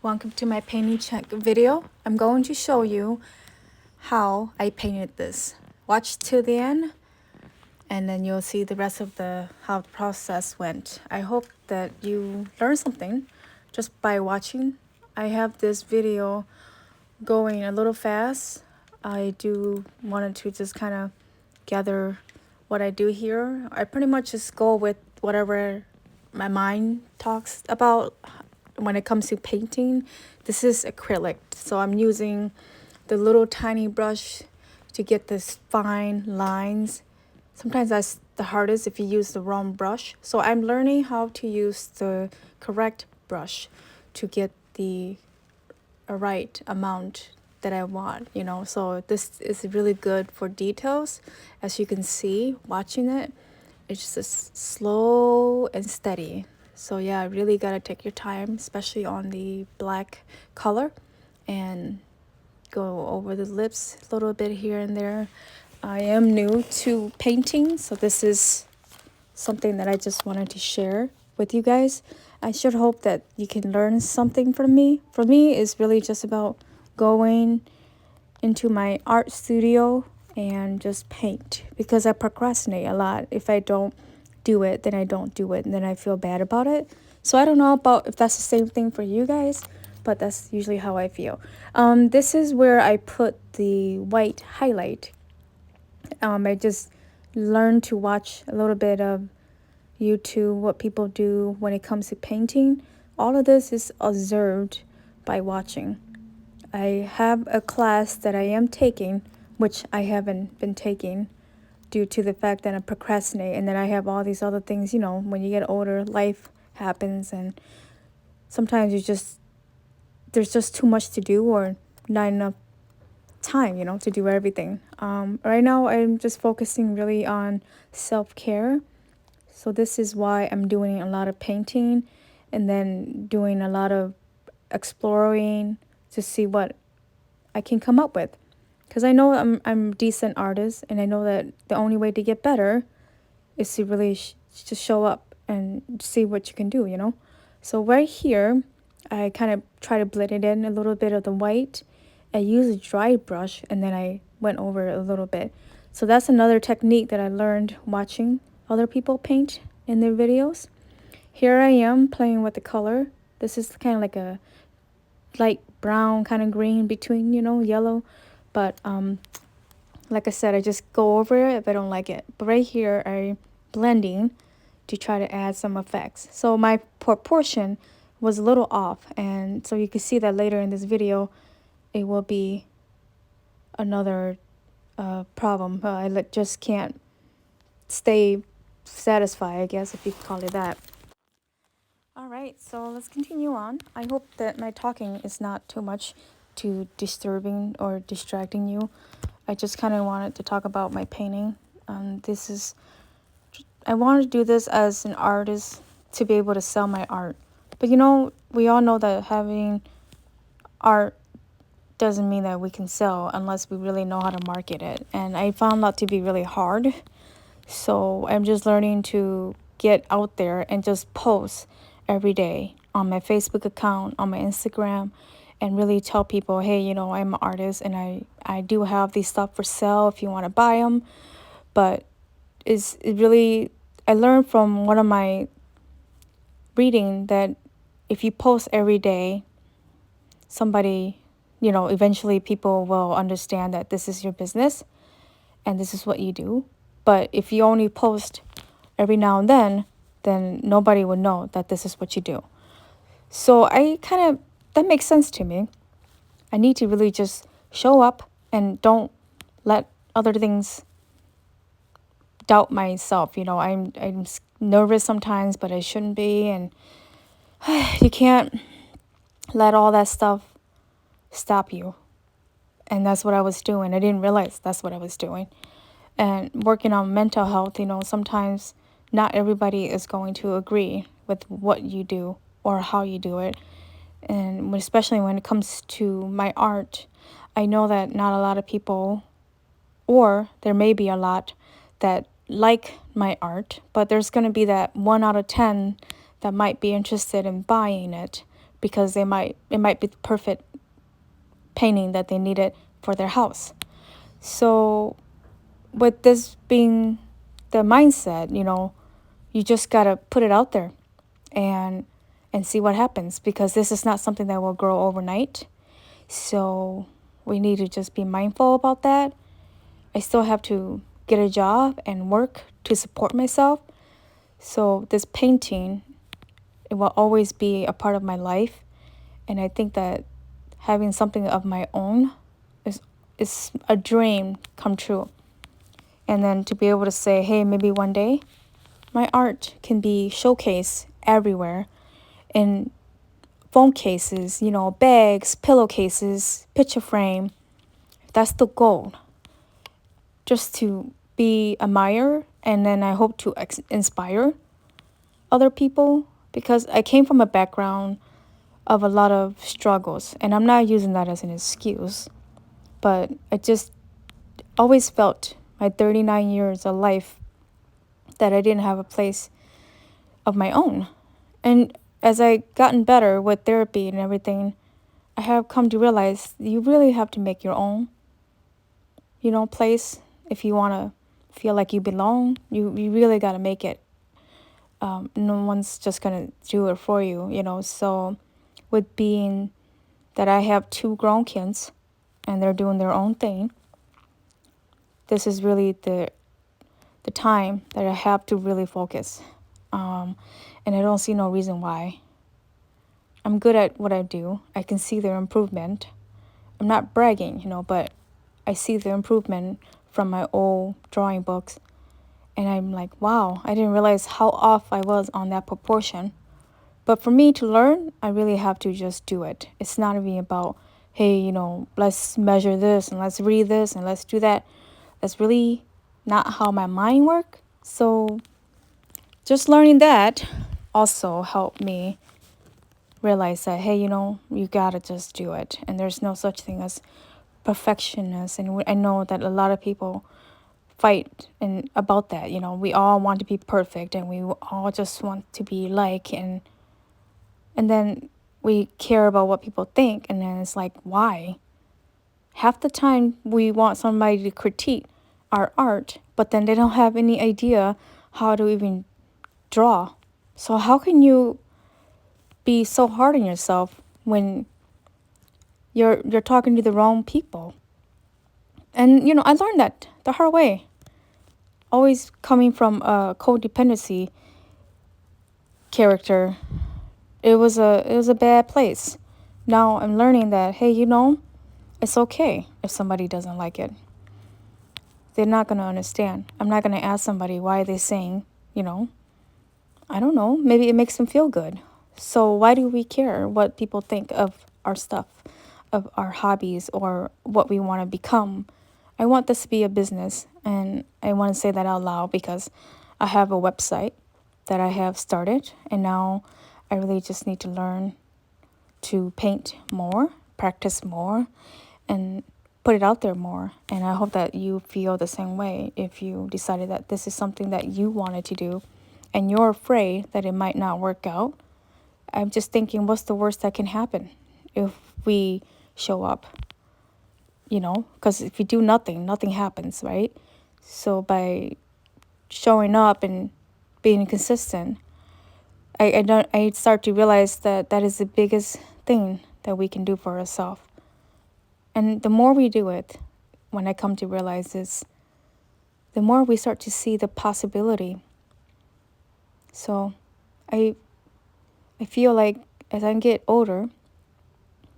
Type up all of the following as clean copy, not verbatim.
Welcome to my painting check video. I'm going to show you how I painted this. Watch till the end and then you'll see the rest of how the process went. I hope that you learned something just by watching. I have this video going a little fast. I do wanted to just kind of gather what I do here. I pretty much just go with whatever my mind talks about when it comes to painting. This is acrylic, so I'm using the little tiny brush to get this fine lines. Sometimes that's the hardest if you use the wrong brush. So I'm learning how to use the correct brush to get the right amount that I want, So this is really good for details. As you can see, watching it, it's just slow and steady. So yeah, really gotta take your time, especially on the black color, and go over the lips a little bit here and there. I am new to painting, so this is something that I just wanted to share with you guys. I should hope that you can learn something from me. For me, it's really just about going into my art studio and just paint, because I procrastinate a lot. If I don't do it, then I don't do it, and then I feel bad about it. So I don't know about if that's the same thing for you guys, but that's usually how I feel. This is where I put the white highlight. I just learned to watch a little bit of YouTube, what people do when it comes to painting. All of this is observed by watching. I have a class that I am taking, which I haven't been taking due to the fact that I procrastinate, and then I have all these other things, when you get older, life happens, and sometimes there's just too much to do or not enough time, to do everything. Right now, I'm just focusing really on self-care. So this is why I'm doing a lot of painting and then doing a lot of exploring to see what I can come up with. Because I know I'm a decent artist, and I know that the only way to get better is to really just show up and see what you can do. So right here, I kind of try to blend it in a little bit of the white. I use a dry brush, and then I went over it a little bit. So that's another technique that I learned watching other people paint in their videos. Here I am playing with the color. This is kind of like a light brown kind of green between, yellow. But like I said, I just go over it if I don't like it. But right here, I'm blending to try to add some effects. So my proportion was a little off, and so you can see that later in this video, it will be another problem. I just can't stay satisfied, I guess, if you call it that. All right, so let's continue on. I hope that my talking is not too disturbing or distracting you. I just kind of wanted to talk about my painting. I wanted to do this as an artist to be able to sell my art. But we all know that having art doesn't mean that we can sell unless we really know how to market it. And I found that to be really hard. So I'm just learning to get out there and just post every day on my Facebook account, on my Instagram, and really tell people, hey, I'm an artist, and I do have these stuff for sale if you want to buy them. But I learned from one of my reading that if you post every day, somebody, eventually people will understand that this is your business and this is what you do. But if you only post every now and then nobody would know that this is what you do. So that makes sense to me. I need to really just show up and don't let other things doubt myself. I'm nervous sometimes, but I shouldn't be. And you can't let all that stuff stop you. And that's what I was doing. I didn't realize that's what I was doing. And working on mental health, sometimes not everybody is going to agree with what you do or how you do it. And especially when it comes to my art, I know that not a lot of people, or there may be a lot that like my art, but there's going to be that 1 out of 10 that might be interested in buying it, because it might be the perfect painting that they needed for their house. So with this being the mindset, you just gotta put it out there and see what happens, because this is not something that will grow overnight. So we need to just be mindful about that. I still have to get a job and work to support myself. So this painting, it will always be a part of my life. And I think that having something of my own is a dream come true. And then to be able to say, hey, maybe one day my art can be showcased everywhere in phone cases, bags, pillowcases, picture frame. That's the goal. Just to be admired, and then I hope to inspire other people, because I came from a background of a lot of struggles, and I'm not using that as an excuse, but I just always felt my 39 years of life that I didn't have a place of my own. And as I gotten better with therapy and everything, I have come to realize you really have to make your own, place. If you want to feel like you belong, you really got to make it. No one's just going to do it for you, So with being that I have 2 grown kids and they're doing their own thing, this is really the time that I have to really focus. And I don't see no reason why. I'm good at what I do. I can see their improvement. I'm not bragging, but I see the improvement from my old drawing books. And I'm like, wow, I didn't realize how off I was on that proportion. But for me to learn, I really have to just do it. It's not even about, hey, let's measure this and let's read this and let's do that. That's really not how my mind works. So just learning that also helped me realize that, hey, you gotta just do it. And there's no such thing as perfectionist. And I know that a lot of people fight and about that. We all want to be perfect, and we all just want to be like, and then we care about what people think, and then it's like, why? Half the time we want somebody to critique our art, but then they don't have any idea how to even draw. So how can you be so hard on yourself when you're talking to the wrong people? And I learned that the hard way. Always coming from a codependency character, it was a bad place. Now I'm learning that, hey, it's okay if somebody doesn't like it. They're not going to understand. I'm not going to ask somebody why they're saying, I don't know, maybe it makes them feel good. So why do we care what people think of our stuff, of our hobbies, or what we want to become? I want this to be a business, and I want to say that out loud because I have a website that I have started, and now I really just need to learn to paint more, practice more, and put it out there more. And I hope that you feel the same way if you decided that this is something that you wanted to do and you're afraid that it might not work out. I'm just thinking, what's the worst that can happen if we show up? Because if you do nothing, nothing happens, right? So by showing up and being consistent, I start to realize that is the biggest thing that we can do for ourselves. And the more we do it, when I come to realize this, the more we start to see the possibility. So I feel like as I get older,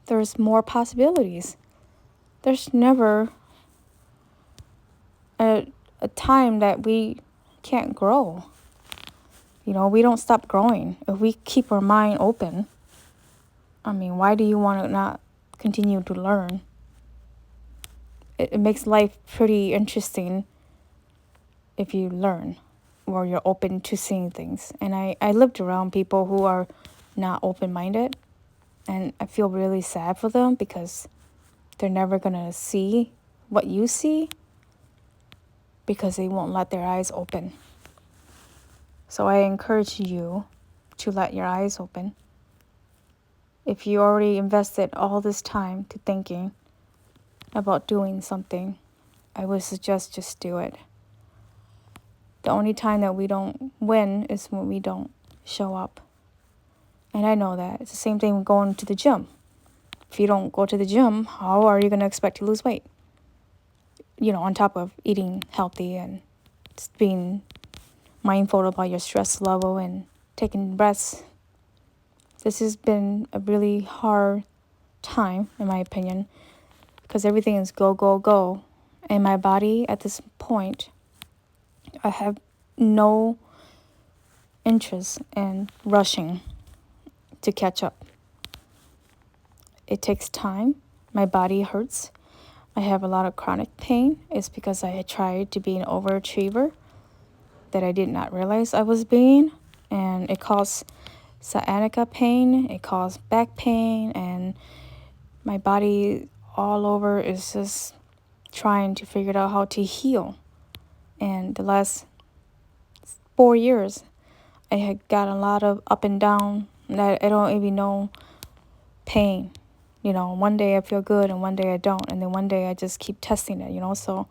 there's more possibilities. There's never a time that we can't grow. We don't stop growing. If we keep our mind open, why do you want to not continue to learn? It makes life pretty interesting if you learn or you're open to seeing things. And I lived around people who are not open-minded, and I feel really sad for them because they're never going to see what you see because they won't let their eyes open. So I encourage you to let your eyes open. If you already invested all this time to thinking about doing something, I would suggest just do it. The only time that we don't win is when we don't show up. And I know that. It's the same thing with going to the gym. If you don't go to the gym, how are you going to expect to lose weight? On top of eating healthy and just being mindful about your stress level and taking breaths. This has been a really hard time, in my opinion, because everything is go, go, go. And my body at this point, I have no interest in rushing to catch up. It takes time. My body hurts. I have a lot of chronic pain. It's because I had tried to be an overachiever that I did not realize I was being. And it caused sciatica pain. It caused back pain. And my body all over is just trying to figure out how to heal. And the last 4 years, I had got a lot of up and down that I don't even know pain. One day I feel good and one day I don't. And then one day I just keep testing it, So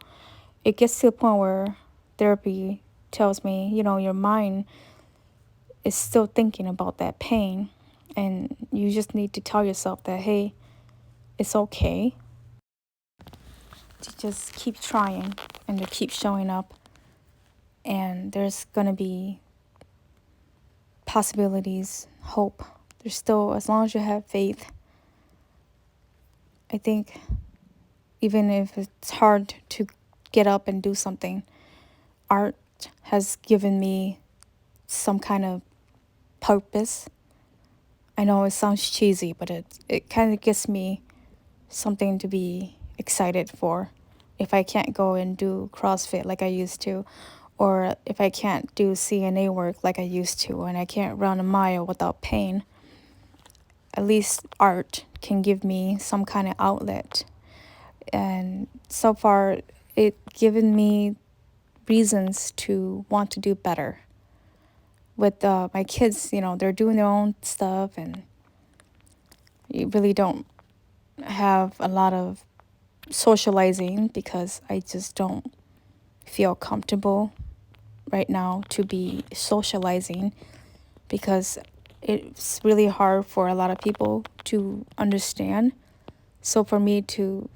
it gets to a point where therapy tells me, your mind is still thinking about that pain. And you just need to tell yourself that, hey, it's okay to just keep trying and to keep showing up. And there's going to be possibilities, hope. There's still, as long as you have faith, I think even if it's hard to get up and do something, art has given me some kind of purpose. I know it sounds cheesy, but it kind of gives me something to be excited for. If I can't go and do CrossFit like I used to, or if I can't do CNA work like I used to, and I can't run a mile without pain, at least art can give me some kind of outlet. And so far, it's given me reasons to want to do better. With my kids, they're doing their own stuff, and you really don't have a lot of socializing because I just don't feel comfortable right now to be socializing, because it's really hard for a lot of people to understand. So for me to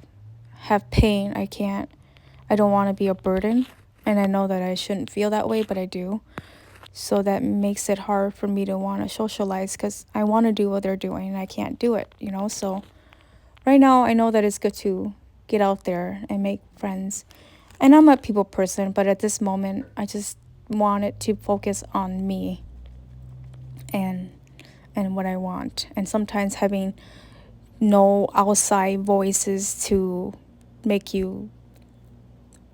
have pain, I don't want to be a burden, and I know that I shouldn't feel that way, but I do. So that makes it hard for me to want to socialize, because I want to do what they're doing and I can't do it, So right now I know that it's good to get out there and make friends. And I'm a people person, but at this moment I just wanted to focus on me and what I want. And sometimes having no outside voices to make you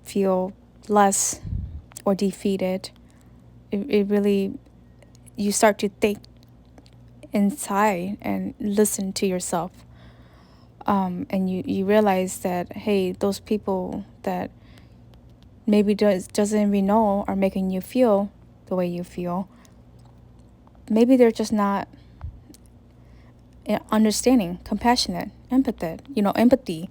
feel less or defeated, it really, you start to think inside and listen to yourself. And you realize that, hey, those people that maybe doesn't even know are making you feel the way you feel, maybe they're just not understanding, compassionate, empathy.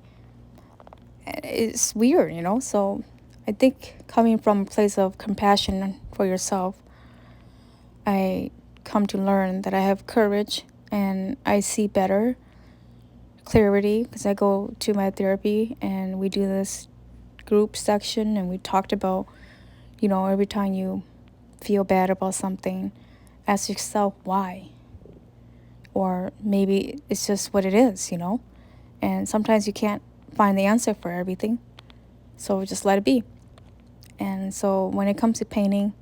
It's weird. So I think coming from a place of compassion for yourself, I come to learn that I have courage and I see better clarity, because I go to my therapy and we do this group section and we talked about, every time you feel bad about something, ask yourself why. Or maybe it's just what it is, And sometimes you can't find the answer for everything. So just let it be. And so when it comes to painting,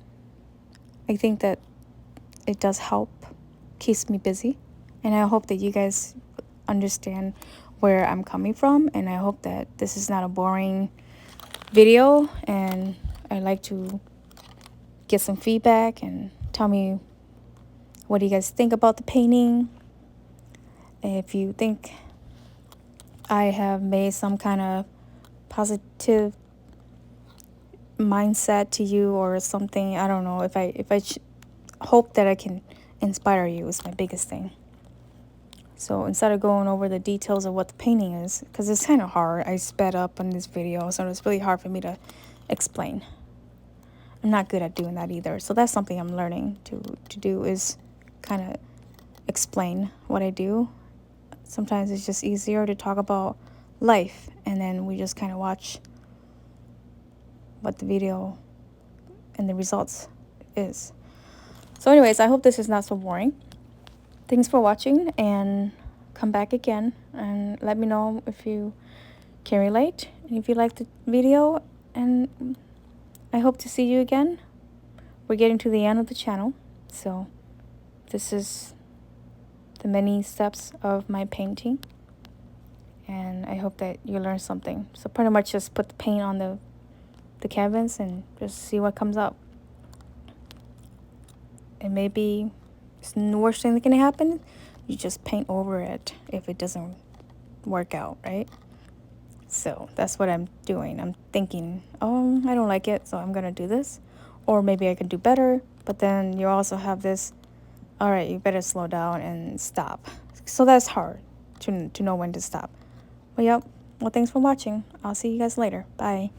I think that it does help, keeps me busy. And I hope that you guys understand where I'm coming from. And I hope that this is not a boring video. And I'd like to get some feedback and tell me, what do you guys think about the painting? If you think I have made some kind of positive mindset to you or something, I don't know. If I hope that I can inspire you is my biggest thing. So instead of going over the details of what the painting is, because it's kind of hard, I sped up on this video, so it's really hard for me to explain. I'm not good at doing that either. So that's something I'm learning to do, is kind of explain what I do. Sometimes it's just easier to talk about life, and then we just kind of watch what the video and the results is. So anyways, I hope this is not so boring. Thanks for watching, and come back again and let me know if you can relate and if you like the video, and I hope to see you again. We're getting to the end of the channel, so this is the many steps of my painting, and I hope that you learn something. So pretty much just put the paint on the canvas and just see what comes up. And maybe it's the worst thing that can happen, you just paint over it if it doesn't work out, right? So that's what I'm doing. I'm thinking, oh, I don't like it, so I'm gonna do this, or maybe I can do better. But then you also have this, all right, you better slow down and stop. So that's hard to know when to stop. But yep, well, thanks for watching. I'll see you guys later. Bye.